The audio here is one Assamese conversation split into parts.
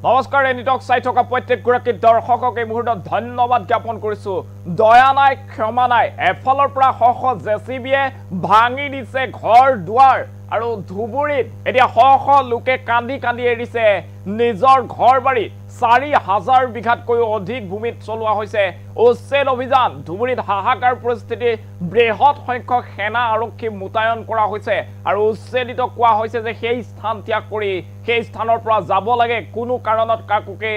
নমস্কাৰ এনিটক চাই থকা প্ৰত্যেকগৰাকী দৰ্শকক এই মুহূৰ্তত ধন্যবাদ জ্ঞাপন কৰিছোঁ দয়া নাই ক্ষমা নাই এফালৰ পৰা শ জেচিবিয়ে ভাঙি দিছে ঘৰ দুৱাৰ আৰু ধুবুৰীত এতিয়া শ লোকে কান্দি কান্দি এৰিছে নিজৰ ঘৰ বাৰী ৪,০০০ বিঘাতকৈ অধিক ভূমিত চলোৱা হৈছে উচ্ছেদ অভিযান ধুবুৰীত হাহাকাৰ পৰিস্থিতি বৃহৎ সংখ্যক সেনা আৰক্ষী মুতায়ন কৰা হৈছে আৰু উচ্ছেদিত কোৱা হৈছে যে সেই স্থান ত্যাগ কৰি সেই স্থানৰ পৰা যাব লাগে কোনো কাৰণত কাকুকে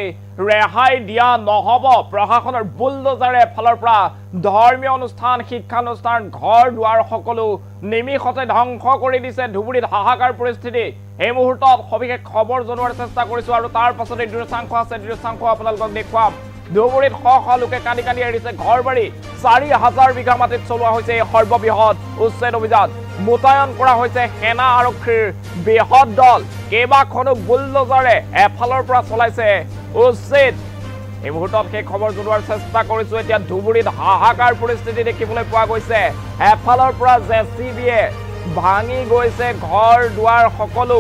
ৰেহাই দিয়া নহব প্ৰশাসনৰ বুলডোজাৰে ফালৰ পৰা ধৰ্মীয় অনুষ্ঠান শিক্ষানুষ্ঠান ঘৰ দুৱাৰ সকলো নিমিষতে ধ্বংস কৰি দিছে ধুবুৰীত হাহাকাৰ পৰিস্থিতি এই মুহূৰ্তত সবিশেষ খবৰ জনোৱাৰ চেষ্টা কৰিছো আৰু তাৰ পাছতে দৃশ্যাংশ আছে দৃশ্যাংশ আপোনালোকক দেখুৱাম ধুবুৰীত শ লোকে কান্দি কান্দি এৰিছে ঘৰ বাৰী ৪,০০০ বিঘা মাটিত চলোৱা হৈছে সৰ্ববৃহৎ উচ্ছেদ অভিযান মুতায়ন কৰা হৈছে সেনা আৰক্ষীৰ বৃহৎ দল কেইবাখনো বুলডোজাৰে এফালৰ পৰা চলাইছে উচ্ছেদ এই মুহূৰ্তত সেই খবৰ জনোৱাৰ চেষ্টা কৰিছো এতিয়া ধুবুৰীত হাহাকাৰ পৰিস্থিতি দেখিবলৈ পোৱা গৈছে এফালৰ পৰা জেচিবিয়ে ভাঙি গৈছে ঘৰ দুৱাৰ সকলো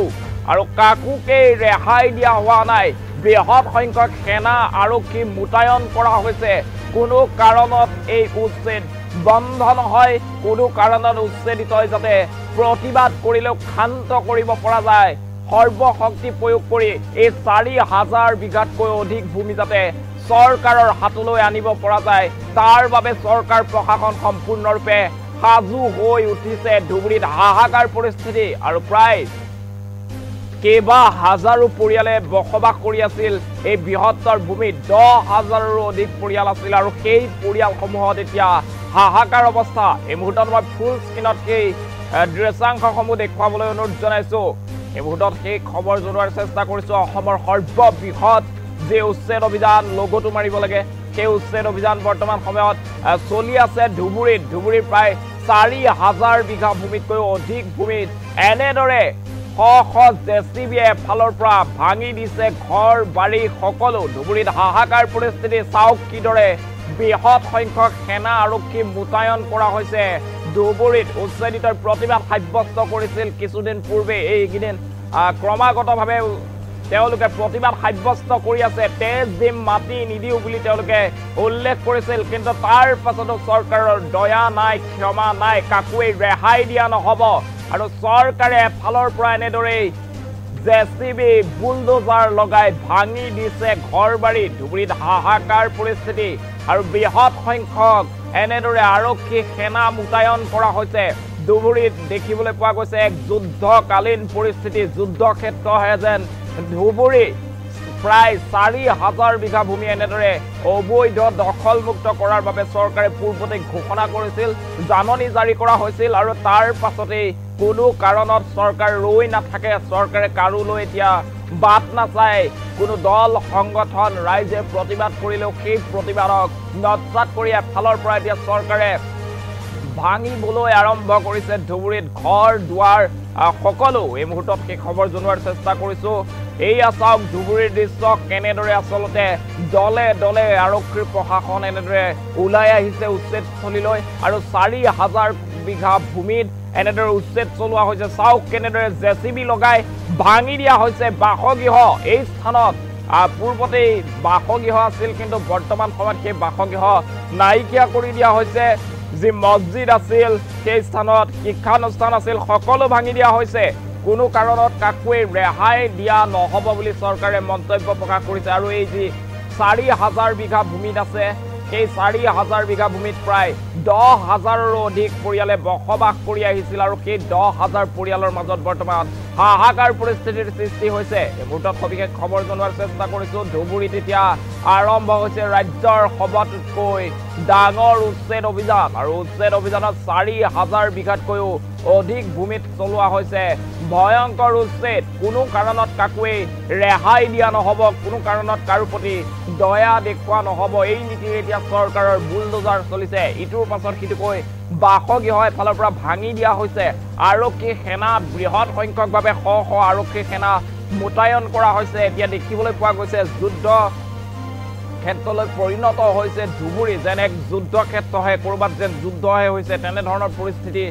আৰু কাকুকে ৰেহাই দিয়া হোৱা নাই বৃহৎ সংখ্যক সেনা আৰক্ষী মুতায়ন কৰা হৈছে কোনো কাৰণত এই উচ্ছেদ বন্ধ নহয় কোনো কাৰণত উচ্ছেদিত যাতে প্ৰতিবাদ কৰিলেও শান্ত কৰিব পৰা যায় সৰ্বশক্তি প্ৰয়োগ কৰি এই ৪,০০০ বিঘাতকৈ অধিক ভূমি যাতে চৰকাৰৰ হাতলৈ আনিব পৰা যায় তাৰ বাবে চৰকাৰ প্ৰশাসন সম্পূৰ্ণৰূপে সাজু হৈ উঠিছে ধুবুৰীত হাহাকাৰ পৰিস্থিতি আৰু প্ৰায় কেইবা হাজাৰো পৰিয়ালে বসবাস কৰি আছিল এই বৃহত্তৰ ভূমিত ১০,০০০ৰো অধিক পৰিয়াল আছিল আৰু সেই পৰিয়ালসমূহত এতিয়া হাহাকাৰ অৱস্থা এই মুহূৰ্তত মই ফুল স্ক্ৰীনত সেই দৃশ্যাংশসমূহ দেখুৱাবলৈ অনুৰোধ জনাইছো এই মুহূৰ্তত সেই খবৰ জনোৱাৰ চেষ্টা কৰিছো অসমৰ সৰ্ববৃহৎ যে উচ্ছেদ অভিযান লগতো মাৰিব লাগে সেই উচ্ছেদ অভিযান বৰ্তমান সময়ত চলি আছে ধুবুৰীৰ প্ৰায় ৪,০০০ বিঘা ভূমিতকৈ অধিক ভূমিত এনেদৰে শ জেচিবিয়ে এফালৰ পৰা ভাঙি দিছে ঘৰ বাৰী সকলো ধুবুৰীত হাহাকাৰ পৰিস্থিতি চাওক কিদৰে বৃহৎ সংখ্যক সেনা আৰক্ষী মুতায়ন কৰা হৈছে ধুবুৰীত উচ্ছেদিতৰ প্ৰতিবাদ সাব্যস্ত কৰিছিল কিছুদিন পূৰ্বে এইকেইদিন ক্ৰমাগতভাৱে তেওঁলোকে প্ৰতিবাদ সাব্যস্ত কৰি আছে তেজ দিম মাটি নিদিও বুলি তেওঁলোকে উল্লেখ কৰিছিল কিন্তু তাৰ পাছতো চৰকাৰৰ দয়া নাই ক্ষমা নাই কাকুৱে ৰেহাই দিয়া নহব আৰু চৰকাৰে এফালৰ পৰা এনেদৰে জেচিবি বুলডোজাৰ লগাই ভাঙি দিছে ঘৰ বাৰী ধুবুৰীত হাহাকাৰ পৰিস্থিতি আৰু বৃহৎ সংখ্যক এনেদৰে আৰক্ষী সেনা মুতায়ন কৰা হৈছে ধুবুৰীত দেখিবলৈ পোৱা গৈছে এক যুদ্ধকালীন পৰিস্থিতি যুদ্ধক্ষেত্ৰহে যেন ধুবুৰী প্ৰায় ৪,০০০ বিঘা ভূমি এনেদৰে অবৈধ দখলমুক্ত কৰাৰ বাবে চৰকাৰে পূৰ্বতে ঘোষণা কৰিছিল জাননী জাৰি কৰা হৈছিল আৰু তাৰ পাছতেই কোনো কাৰণত চৰকাৰ ৰৈ নাথাকে চৰকাৰে কাৰোলৈ এতিয়া বাট নাচায় কোনো দল সংগঠন ৰাইজে প্ৰতিবাদ কৰিলেও সেই প্ৰতিবাদক নৎসাত কৰি এফালৰ পৰা এতিয়া চৰকাৰে ভাঙিবলৈ আৰম্ভ কৰিছে ধুবুৰীত ঘৰ দুৱাৰ সকলো এই মুহূৰ্তত সেই খবৰ জনোৱাৰ চেষ্টা কৰিছো এইয়া চাওক ধুবুৰীৰ দৃশ্য কেনেদৰে আচলতে দলে দলে আৰক্ষীৰ প্ৰশাসন এনেদৰে ওলাই আহিছে উচ্ছেদস্থলীলৈ আৰু ৪,০০০ বিঘা ভূমিত এনেদৰে উচ্ছেদ চলোৱা হৈছে চাওক কেনেদৰে জেচিবি লগাই ভাঙি দিয়া হৈছে বাসগৃহ এই স্থানত পূৰ্বতেই বাসগৃহ আছিল কিন্তু বৰ্তমান সময়ত সেই বাসগৃহ নাইকিয়া কৰি দিয়া হৈছে যি মছজিদ আছিল সেই স্থানত শিক্ষানুষ্ঠান আছিল সকলো ভাঙি দিয়া হৈছে কোনো কাৰণত কাকুৱে ৰেহাই দিয়া নহব বুলি চৰকাৰে মন্তব্য প্ৰকাশ কৰিছে আৰু এই যি ৪,০০০ বিঘা ভূমিত আছে সেই ৪,০০০ বিঘা ভূমিত প্ৰায় ১০,০০০ৰো অধিক পৰিয়ালে বসবাস কৰি আহিছিল আৰু সেই ১০,০০০ পৰিয়ালৰ মাজত বৰ্তমান হাহাকাৰ পৰিস্থিতিৰ সৃষ্টি হৈছে এই মুহূৰ্তত সবিশেষ খবৰ জনোৱাৰ চেষ্টা কৰিছো ধুবুৰীত এতিয়া আৰম্ভ হৈছে ৰাজ্যৰ সবাতোতকৈ ডাঙৰ উচ্ছেদ অভিযান আৰু উচ্ছেদ অভিযানত ৪,০০০ বিঘাতকৈও অধিক ভূমিত চলোৱা হৈছে ভয়ংকৰ উচ্ছেদ কোনো কাৰণত কাকুৱে ৰেহাই দিয়া নহব কোনো কাৰণত কাৰো প্ৰতি দয়া দেখুওৱা নহব এই নীতিৰে এতিয়া চৰকাৰৰ বুলডোজাৰ চলিছে ইটোৰ পাছত সিটোকৈ বাসগৃহ এফালৰ পৰা ভাঙি দিয়া হৈছে আৰক্ষী সেনা বৃহৎ সংখ্যকভাৱে শ আৰক্ষী সেনা মুতায়ন কৰা হৈছে এতিয়া দেখিবলৈ পোৱা গৈছে যুদ্ধ ক্ষেত্ৰলৈ পৰিণত হৈছে ধুবুৰী যেন এক যুদ্ধক্ষেত্ৰহে ক'ৰবাত যেন যুদ্ধহে হৈছে তেনেধৰণৰ পৰিস্থিতি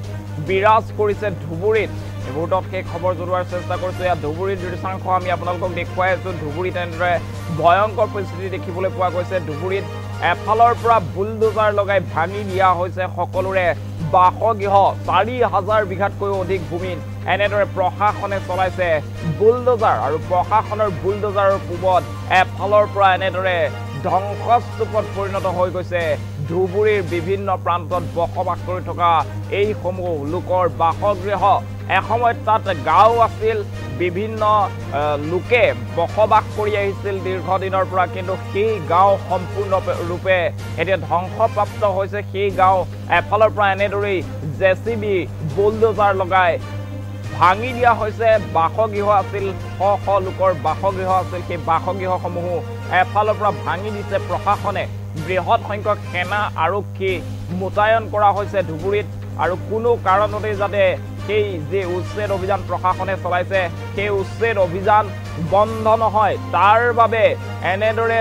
বিৰাজ কৰিছে ধুবুৰীত এই মুহূৰ্তত সেই খবৰ জনোৱাৰ চেষ্টা কৰিছোঁ। ইয়াত ধুবুৰীৰ দৃশ্যাংশ আমি আপোনালোকক দেখুৱাই আছোঁ। ধুবুৰীত এনেদৰে ভয়ংকৰ পৰিস্থিতি দেখিবলৈ পোৱা গৈছে। ধুবুৰীত এফালৰ পৰা বুলডোজাৰ লগাই ভাঙি দিয়া হৈছে সকলোৰে বাসগৃহ। ৪,০০০ বিঘাতকৈও অধিক ভূমিত এনেদৰে প্ৰশাসনে চলাইছে বুলডোজাৰ আৰু প্ৰশাসনৰ বুলডোজাৰৰ কোবত এফালৰ পৰা এনেদৰে ধ্বংসস্তূপত পৰিণত হৈ গৈছে ধুবুৰীৰ বিভিন্ন প্ৰান্তত বসবাস কৰি থকা এইসমূহ লোকৰ বাসগৃহ। এসময়ত তাত গাঁও আছিল, বিভিন্ন লোকে বসবাস কৰি আহিছিল দীৰ্ঘদিনৰ পৰা, কিন্তু সেই গাঁও সম্পূৰ্ণৰূপে এতিয়া ধ্বংসপ্ৰাপ্ত হৈছে। সেই গাঁও এফালৰ পৰা এনেদৰেই জেচিবি বুলডোজাৰ লগাই ভাঙি দিয়া হৈছে। বাসগৃহ আছিল, শ লোকৰ বাসগৃহ আছিল, সেই বাসগৃহসমূহো এফালৰ পৰা ভাঙি দিছে প্ৰশাসনে। বৃহৎ সংখ্যক সেনা আৰক্ষী মোতায়েন কৰা হৈছে ধুবুৰীত, আৰু কোনো কাৰণতে যাতে সেই যে উচ্ছেদ অভিযান প্ৰশাসনে চলাইছে সেই উচ্ছেদ অভিযান বন্ধ নহয়, তাৰ বাবে এনেদৰে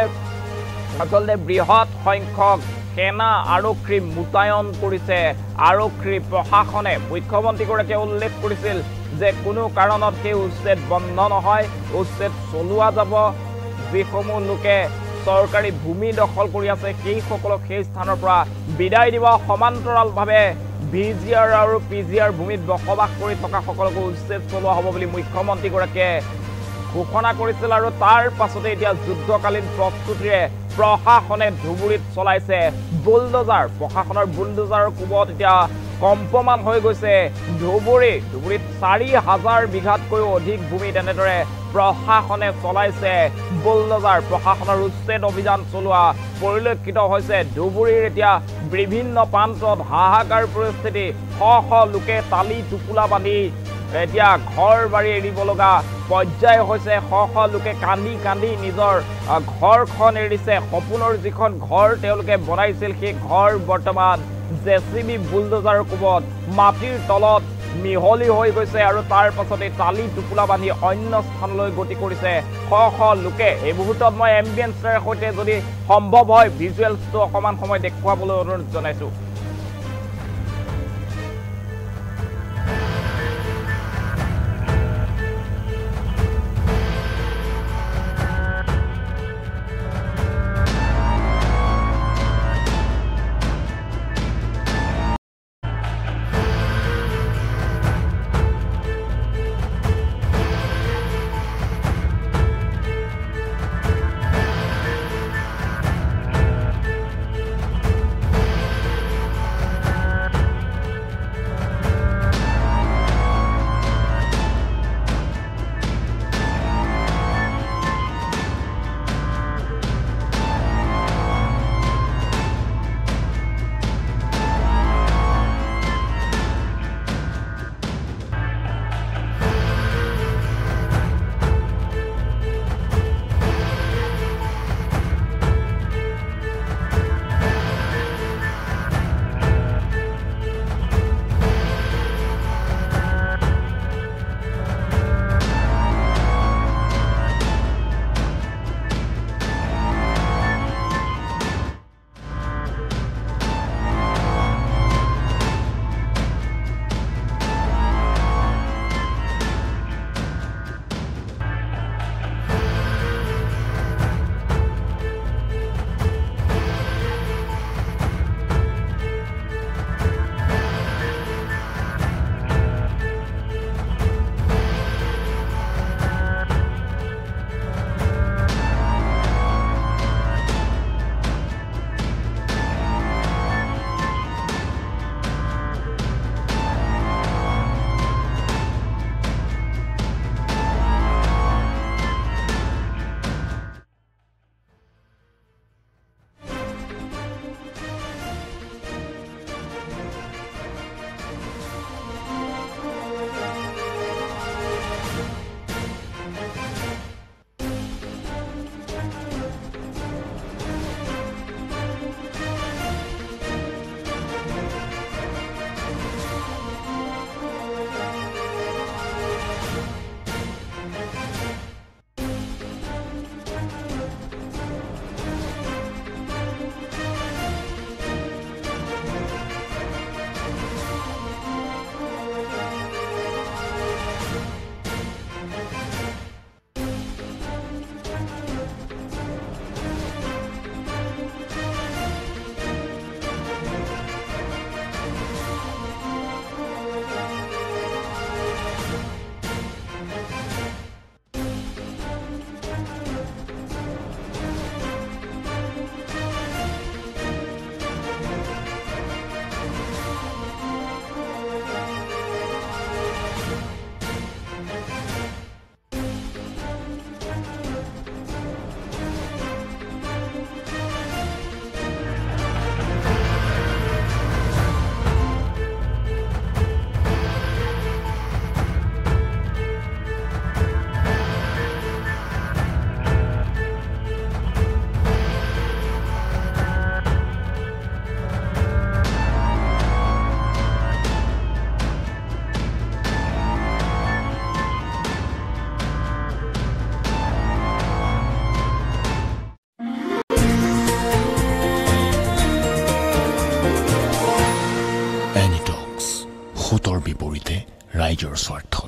আচলতে বৃহৎ সংখ্যক সেনা আৰক্ষী মোতায়েন কৰিছে আৰক্ষী প্ৰশাসনে। মুখ্যমন্ত্ৰীগৰাকীয়ে উল্লেখ কৰিছিল যে কোনো কাৰণত সেই উচ্ছেদ বন্ধ নহয়, উচ্ছেদ চলোৱা যাব। যিসমূহ লোকে চৰকাৰী ভূমি দখল কৰি আছে সেইসকলক সেই স্থানৰ পৰা বিদায় দিব। সমান্তৰালভাৱে VGR আৰু PGR ভূমিত বসবাস কৰি থকা সকলকো উচ্ছেদ চলোৱা হ'ব বুলি মুখ্যমন্ত্ৰীগৰাকীয়ে ঘোষণা কৰিছিল। আৰু তাৰ পাছতে এতিয়া যুদ্ধকালীন প্ৰস্তুতিৰে প্ৰশাসনে ধুবুৰীত চলাইছে বুলডোজাৰ। প্ৰশাসনৰ বুলডোজাৰৰ কোবত এতিয়া কম্পমান হৈ গৈছে ধুবুৰীত ৪,০০০ বিঘাতকৈও অধিক ভূমিত এনেদৰে প্ৰশাসনে চলাইছে বুলডোজাৰ। প্ৰশাসনৰ উচ্ছেদ অভিযান চলোৱা পৰিলক্ষিত হৈছে ধুবুৰীৰ। এতিয়া বিভিন্ন প্ৰান্তত হাহাকাৰ পৰিস্থিতি, শ লোকে টালি টোপোলা বান্ধি এতিয়া ঘৰ বাৰী এৰিব লগা পৰ্যায় হৈছে। শ লোকে কান্দি কান্দি নিজৰ ঘৰখন এৰিছে। সপোনৰ যিখন ঘৰ তেওঁলোকে বনাইছিল সেই ঘৰ বৰ্তমান জেচিবি বুলডোজাৰৰ কোবত মাটিৰ তলত মিহলি হৈ গৈছে, আৰু তাৰ পাছতে টালি টোপোলা বান্ধি অন্য স্থানলৈ গতি কৰিছে শ লোকে। এই মুহূৰ্তত মই এম্বিয়েন্সৰ সৈতে যদি সম্ভৱ হয় ভিজুৱেলছটো অকণমান সময় দেখুৱাবলৈ অনুৰোধ জনাইছোঁ। সোঁতৰ বিপৰীতে ৰাইজৰ স্বাৰ্থ